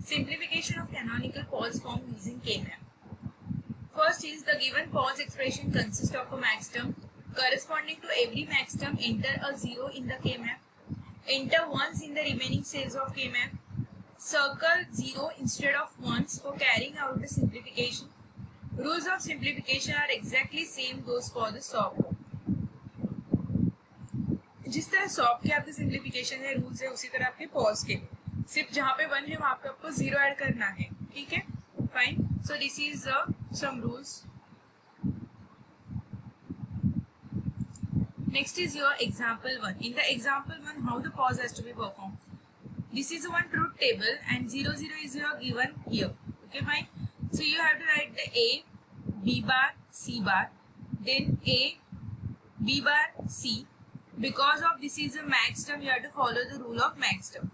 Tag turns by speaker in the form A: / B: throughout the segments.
A: Simplification of canonical pause form using K-map. First is the given pause expression consists of a maxterm. Corresponding to every maxterm, enter a 0 in the K-map. Enter ones in the remaining cells of K-map. Circle 0 instead of ones for carrying out the simplification. Rules of simplification are exactly same goes for the SOP. जिस तरह SOP के आपके simplification है rules है उसी तरह आपके pause के सिर्फ जहाँ पे 1 है वहाँ पे आपको 0 ऐड करना है. ठीक है, fine. So this is some rules. Next is your example 1. In the example 1, how the pause has to be performed. This is one truth table and 0, 0 is your given here. Okay, fine. So you have to write the A, B bar, C bar, then A, B bar, C. Because of this is a max term, you have to follow the rule of max term.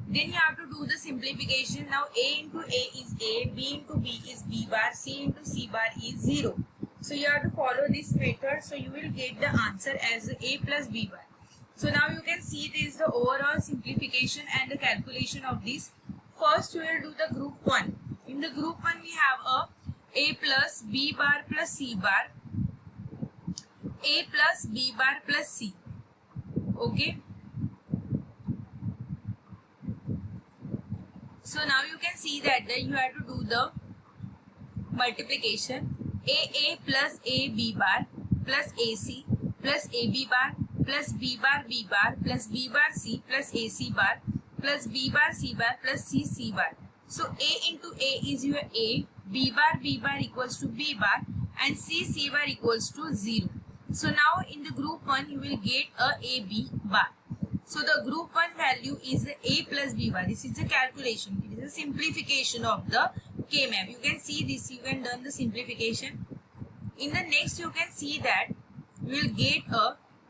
A: Then you have to do the simplification. Now A into A is A, B into B is B bar, C into C bar is 0. So you have to follow this method. So you will get the answer as A plus B bar. So now you can see this is the overall simplification and the calculation of this. First we will do the group 1. In the group 1 we have A plus B bar plus C bar, A plus B bar plus C. Okay. So now you can see that you have to do the multiplication. A plus AB bar plus AC plus AB bar plus B bar plus B bar C plus AC bar plus B bar C bar plus C bar. So A into A is your A, B bar equals to B bar and C bar equals to 0. So now in the group 1 you will get a AB bar. So the group 1 value is A plus B bar. This is the calculation. It is a simplification of the K-map. You can see this. You can done the simplification. In the next you can see that you will get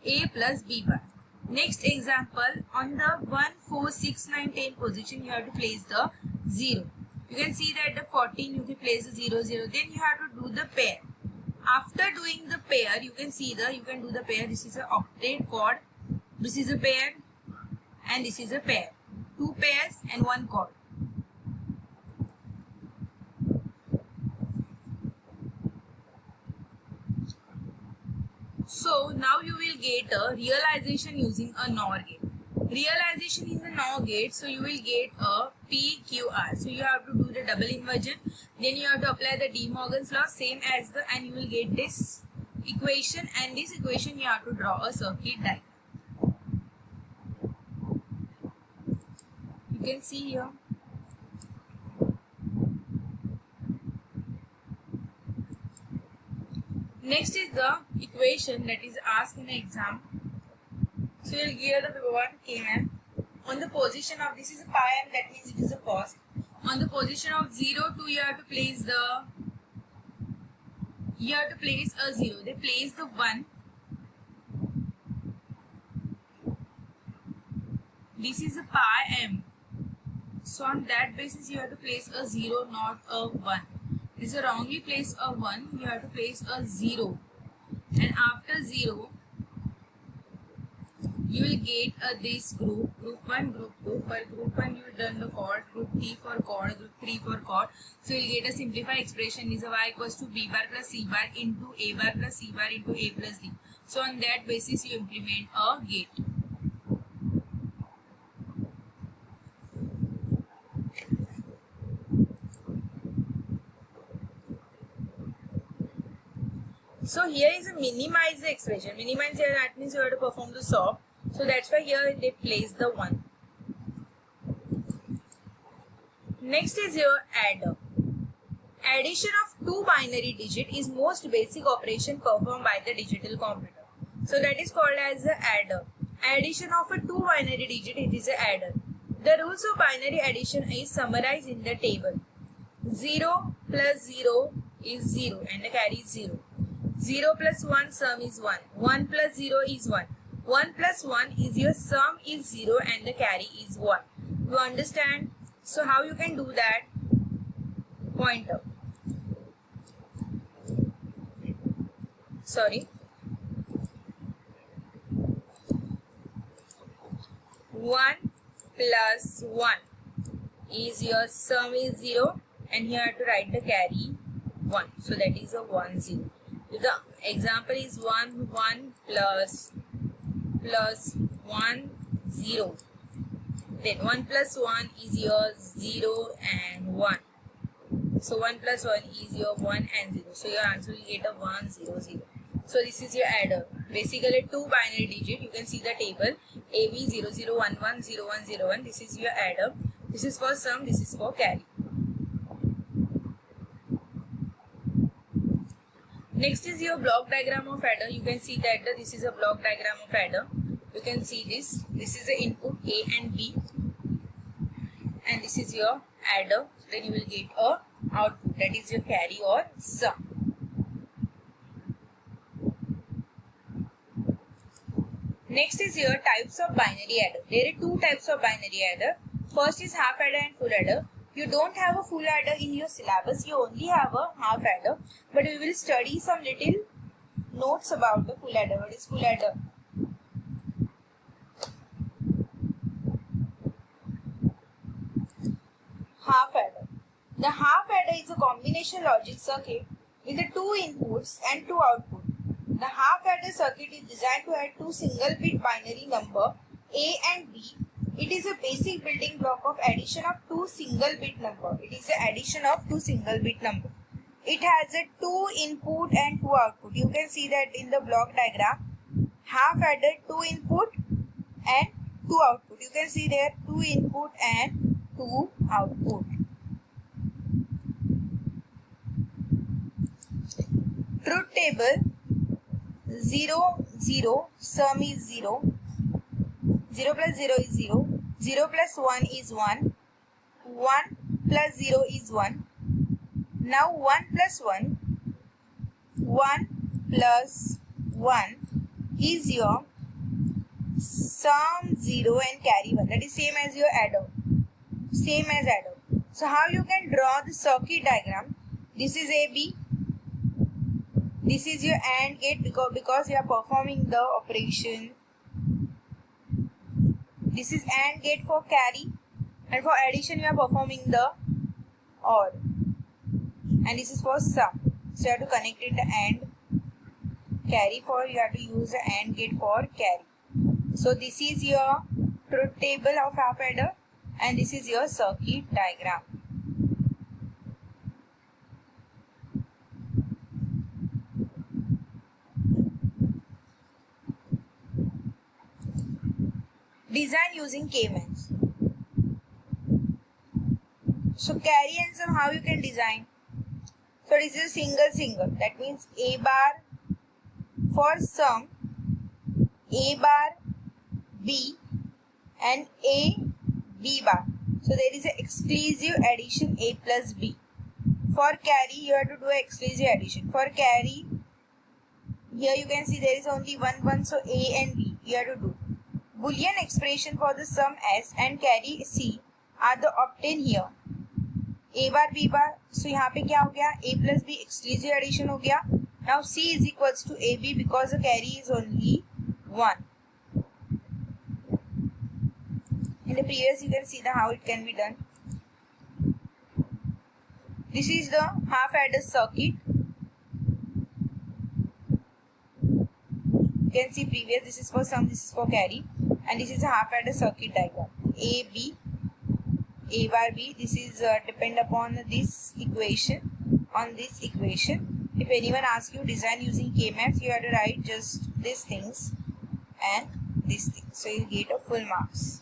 A: A plus B bar. Next example, on the 1, 4, 6, 9, 10 position you have to place the 0. You can see that the 14 you can place the 0, 0. Then you have to do the pair. After doing the pair, you can see you can do the pair. This is an octet chord. This is a pair and this is a pair. 2 pairs and 1 chord. So now you will get a realization using a NOR gate. Realization in the NOR gate, so you will get a PQR. So you have to do the double inversion. Then you have to apply the De Morgan's law, same as and you will get this equation, and this equation you have to draw a circuit diagram. You can see here. Next is the equation that is asked in the exam. So you will give the paper 1 K-map. On the position of this is a pi m, that means it is a pause. On the position of 0, 2 you have to place a 0. They place the 1. This is a pi m. So on that basis you have to place a 0, not a 1. This is a wrongly place a 1, you have to place a 0. And after 0, you will get this group 1, group 2. For group 1 you have done the chord, group 3 for chord, group 3 for chord. So you will get a simplified expression is a y equals to B bar plus C bar into A bar plus C bar into A plus D. So on that basis you implement a gate. So here is a minimize the expression. Minimize here, that means you have to perform the SOP. So that's why here they place the 1. Next is your adder. Addition of 2 binary digits is most basic operation performed by the digital computer. So that is called as the adder. Addition of a 2 binary digit, it is an adder. The rules of binary addition is summarized in the table. 0 plus 0 is 0 and the carry is 0. 0 plus 1 sum is 1. 1 plus 0 is 1. 1 plus 1 is your sum is 0 and the carry is 1. You understand? So how you can do that? Pointer. Sorry. 1 plus 1 is your sum is 0 and here I have to write the carry 1. So that is a 1 0. If the example is 1 1 plus 1 0, then 1 plus 1 is your 0 and 1. So 1 plus 1 is your 1 and 0. So your answer will get a 1 0 0. So this is your adder. Basically 2 binary digit. You can see the table AB 0 0 1 1 0 1 0 1. This is your adder. This is for sum. This is for carry. Next is your block diagram of adder. You can see that this is a block diagram of adder. You can see this. This is the input A and B, and this is your adder. Then you will get a output, that is your carry or sum. Next is your types of binary adder. There are 2 types of binary adder. First is half adder and full adder. You don't have a full adder in your syllabus, you only have a half adder, but we will study some little notes about the full adder. What is full adder? Half adder. The half adder is a combination logic circuit with the 2 inputs and 2 outputs. The half adder circuit is designed to add 2 single bit binary number A and B. It is a basic building block of addition of 2 single bit number. It is the addition of 2 single bit number. It has a 2 input and 2 output. You can see that in the block diagram. Half adder 2 input and 2 output. You can see there 2 input and 2 output. Truth table 0 0, sum is 0, 0 plus 0 is 0, 0 plus 1 is 1, 1 plus 0 is 1. Now 1 plus 1, 1 plus 1 is your sum 0 and carry 1. That is same as your adder. Same as adder. So how you can draw the circuit diagram? This is AB. This is your AND gate because you are performing the operation. This is AND gate for carry, and for addition you are performing the OR. And this is for sum. So you have to connect it the AND. Carry for you have to use the AND gate for carry. So this is your truth table of half adder, and this is your circuit diagram. Design using K-maps. So carry and sum, how you can design? So this is single. That means A bar for sum, A bar B and A B bar. So there is an exclusive addition A plus B. For carry you have to do an exclusive addition. For carry here you can see there is only 1 1, so A and B you have to do. Boolean expression for the sum S and carry C are the obtained here. A bar B bar. So यहाँ पे क्या हो गया? A plus B exclusive addition हो गया. Now C is equals to AB because the carry is only 1. In the previous you can see how it can be done. This is the half adder circuit. You can see previous, this is for sum, this is for carry, and this is a half adder circuit diagram. A B, A bar B. This is depend upon this equation. On this equation, if anyone asks you design using K-maps, you have to write just these things and this thing. So you get a full marks.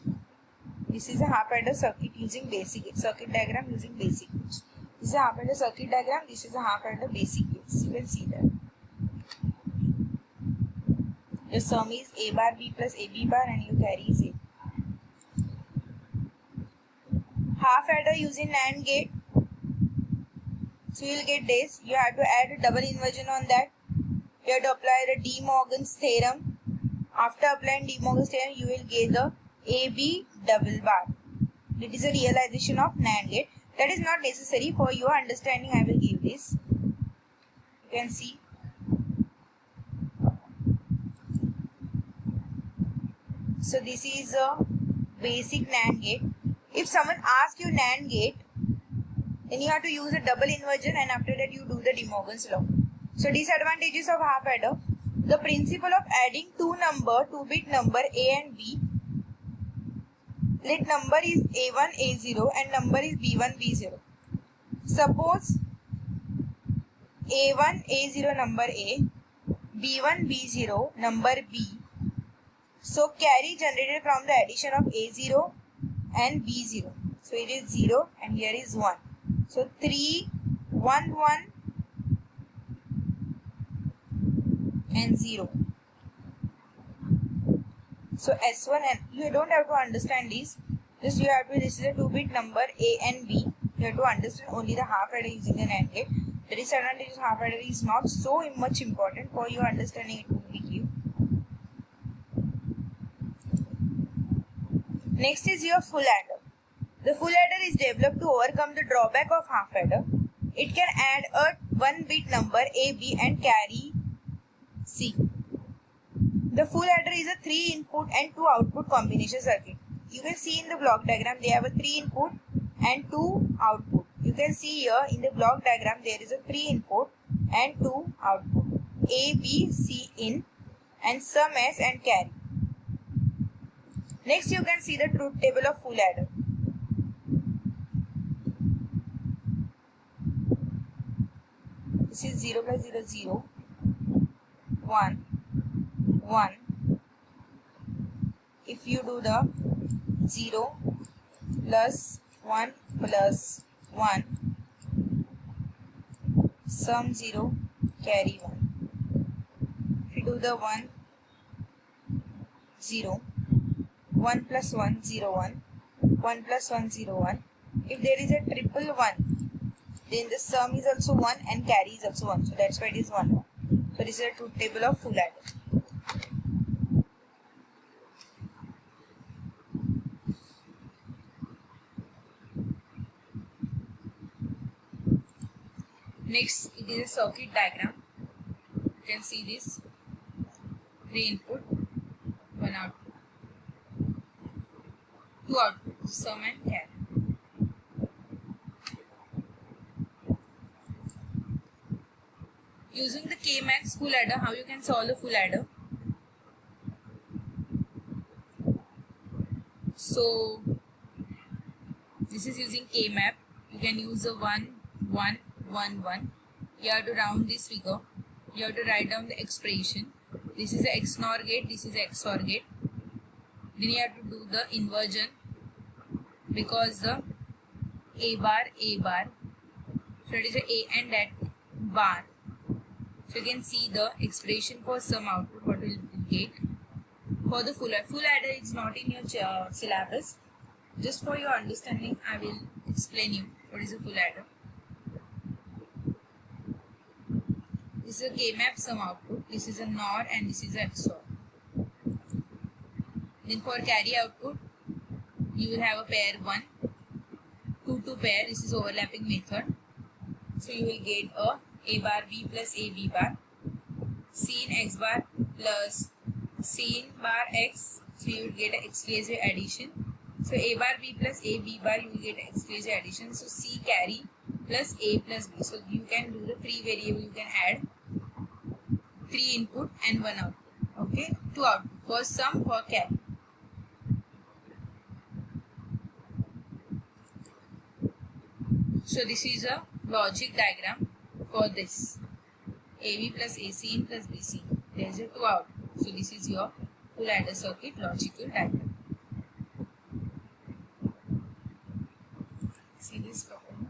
A: This is a half adder circuit using basic circuit diagram using basic gates. This is a half adder circuit diagram. This is a half adder basic gates. You can see that. Your sum is A bar B plus AB bar and your carry is A. Half adder using NAND gate. So you will get this. You have to add a double inversion on that. You have to apply the De Morgan's theorem. After applying De Morgan's theorem, you will get the AB double bar. It is a realization of NAND gate. That is not necessary. For your understanding, I will give this. You can see. So this is a basic NAND gate.
B: If someone asks you NAND gate, then you have to use a double inversion, and after that you do the De Morgan's law. So disadvantages of half adder: the principle of adding two-bit number A and B. Let number is A1 A0 and number is B1 B0. Suppose A1 A0 number A, B1 B0 number B. So carry generated from the addition of A0 and B0. So it is 0 and here is 1. So 3, 1, 1 and 0. So S1, and you don't have to understand this. Just you have to, this is a 2-bit number A and B. You have to understand only the half adder using the NAND gate. The disadvantage of half adder is not so much important. For your understanding it will be given. Next is your full adder. The full adder is developed to overcome the drawback of half adder. It can add a 1-bit number A, B and carry C. The full adder is a 3-input and 2-output combination circuit. You can see in the block diagram they have a 3-input and 2 output. You can see here in the block diagram there is a 3-input and 2 output. A, B, C in and sum S and carry. Next you can see the truth table of full adder. This is 0 plus 0, 0, 1, 1. If you do the 0 plus 1 plus 1, sum 0, carry 1. If you do the 1, 0, 1 plus 1, 0, 1, 1 plus 1, 0, 1. If there is a triple 1, then the sum is also 1 and carry is also 1. So that's why it is 1, 1. So this is a truth table of full adder.
A: Next, it is a circuit diagram. You can see this: 3 input, 1 output, 2 output, sum and carry. Using the K-Max full adder, how you can solve the full adder? So this is using K-map. You can use a 1, 1, 1, 1. You have to round this figure. You have to write down the expression. This is a XNOR gate, this is a XOR gate. Then you have to do the inversion, because the A bar, so it is a A and that bar. So you can see the expression for sum output, what will get. For the full adder is not in your syllabus. Just for your understanding, I will explain you what is a full adder. This is a K-map sum output, this is a NOR and this is a XOR. Then for carry output, you will have a pair 1, 2 pair, this is overlapping method. So you will get a bar B plus A B bar, C in X bar plus C in bar X, so you will get an exclusive addition. So A bar B plus A B bar, you will get an exclusive addition. So C carry plus A plus B. So you can do the 3 variable, you can add 3 input and 1 output. Okay, 2 output for sum, for carry. So this is a logic diagram for this AB plus AC in plus BC. There is a 2 output. So this is your full adder circuit logical diagram. See this problem.